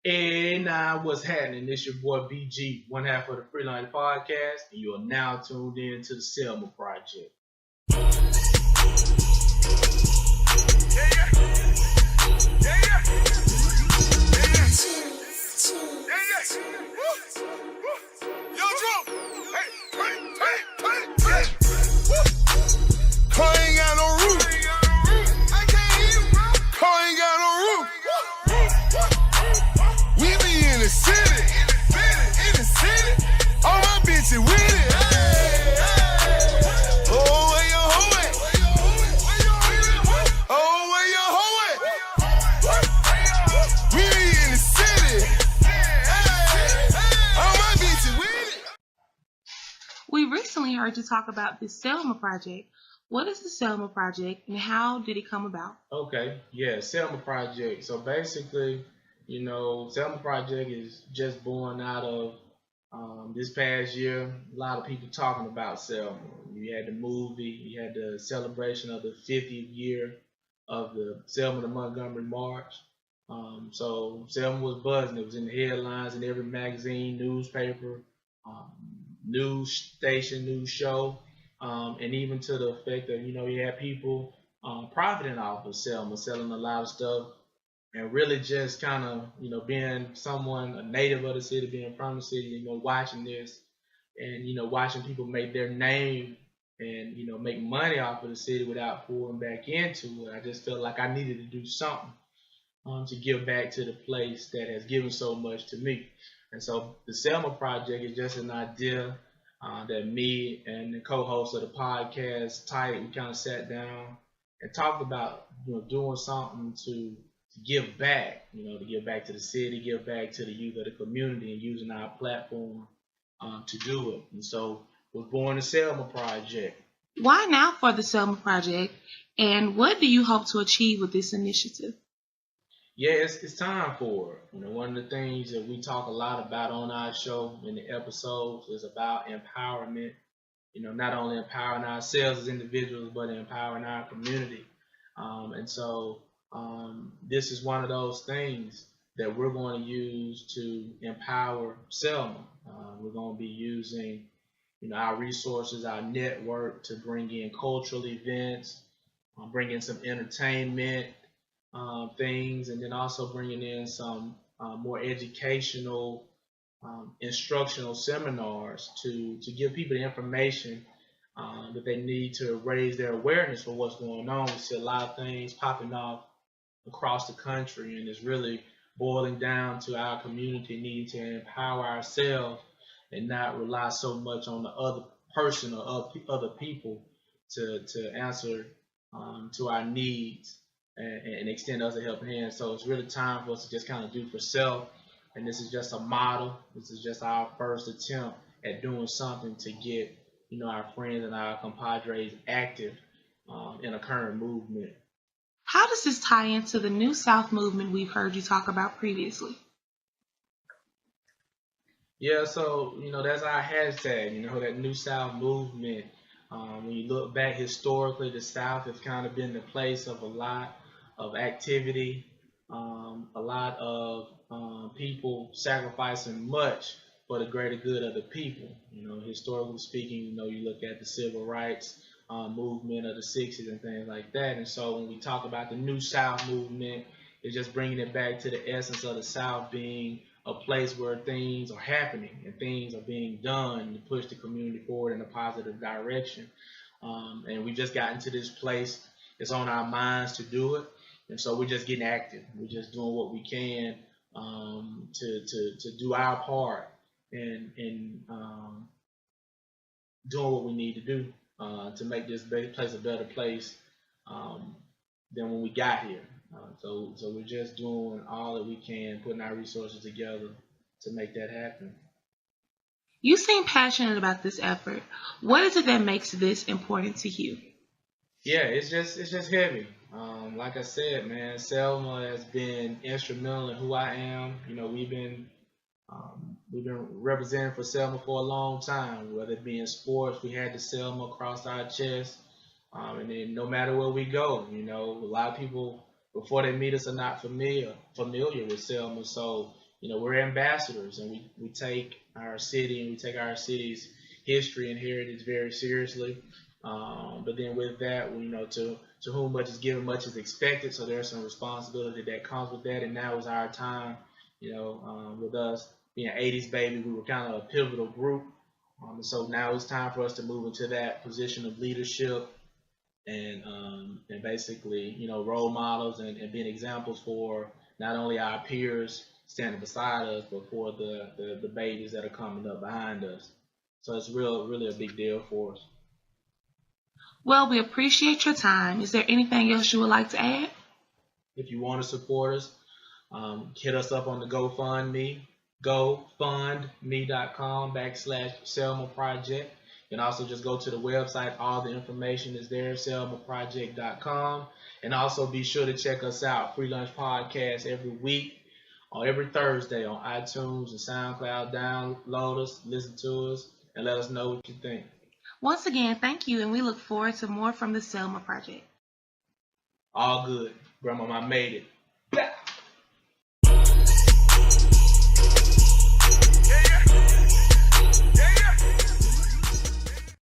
And now, what's happening? This your boy BG, one half of the FreeLunch Podcast, and you are now tuned in to the Selma Project. We recently heard you talk about the Selma Project. What is the Selma Project and how did it come about? Okay, yeah, Selma Project. So basically, Selma Project is just born out of this past year. A lot of people talking about Selma. You had the movie, you had the celebration of the 50th year of the Selma to Montgomery March. So Selma was buzzing. It was in the headlines in every magazine, newspaper, um, news station, news show, and even to the effect of, you had people profiting off of Selma, selling a lot of stuff, and really just kind of, being someone, a native of the city, being from the city, watching this and, watching people make their name and, make money off of the city without pouring back into it. I just felt like I needed to do something to give back to the place that has given so much to me. And so the Selma Project is just an idea that me and the co-host of the podcast, Tight, we kind of sat down and talked about, doing something to give back, to give back to the city, give back to the youth of the community, and using our platform to do it. And so was born the Selma Project. Why now for the Selma Project, and what do you hope to achieve with this initiative? Yeah, it's time for it. One of the things that we talk a lot about on our show in the episodes is about empowerment. Not only empowering ourselves as individuals, but empowering our community. And so this is one of those things that we're going to use to empower Selma. We're going to be using, our resources, our network to bring in cultural events, bring in some entertainment things, and then also bringing in some more educational, instructional seminars to give people the information that they need to raise their awareness for what's going on. We see a lot of things popping off across the country, and it's really boiling down to our community needing to empower ourselves and not rely so much on the other person or other people to answer to our needs and extend us a helping hand. So it's really time for us to just kind of do for self. And this is just a model. This is just our first attempt at doing something to get, our friends and our compadres active in a current movement. How does this tie into the New South movement we've heard you talk about previously? Yeah, so, that's our hashtag, that New South movement. When you look back historically, the South has kind of been the place of a lot of activity, a lot of people sacrificing much for the greater good of the people. Historically speaking, you look at the civil rights movement of the 60s and things like that. And so when we talk about the New South movement, it's just bringing it back to the essence of the South being a place where things are happening and things are being done to push the community forward in a positive direction. And we just gotten to this place. It's on our minds to do it. And so we're just getting active. We're just doing what we can to do our part in doing what we need to do to make this place a better place than when we got here. So we're just doing all that we can, putting our resources together to make that happen. You seem passionate about this effort. What is it that makes this important to you? Yeah, it's just heavy. Like I said, man, Selma has been instrumental in who I am. We've been representing for Selma for a long time. Whether it be in sports, we had the Selma across our chest, and then no matter where we go, a lot of people before they meet us are not familiar with Selma. So we're ambassadors, and we take our city and we take our city's history and heritage very seriously. But then with that, to whom much is given, much is expected. So there's some responsibility that comes with that. And now is our time, with us being 80s baby, we were kind of a pivotal group. And so now it's time for us to move into that position of leadership and basically, role models and being examples for not only our peers standing beside us, but for the babies that are coming up behind us. So it's really a big deal for us. Well, we appreciate your time. Is there anything else you would like to add? If you want to support us, hit us up on the GoFundMe, gofundme.com/Selma Project. You can also just go to the website. All the information is there, selmaproject.com. And also be sure to check us out, FreeLunch Podcast, every week, or every Thursday on iTunes and SoundCloud. Download us, listen to us, and let us know what you think. Once again, thank you, and we look forward to more from the Selma Project. All good. Grandma, I made it.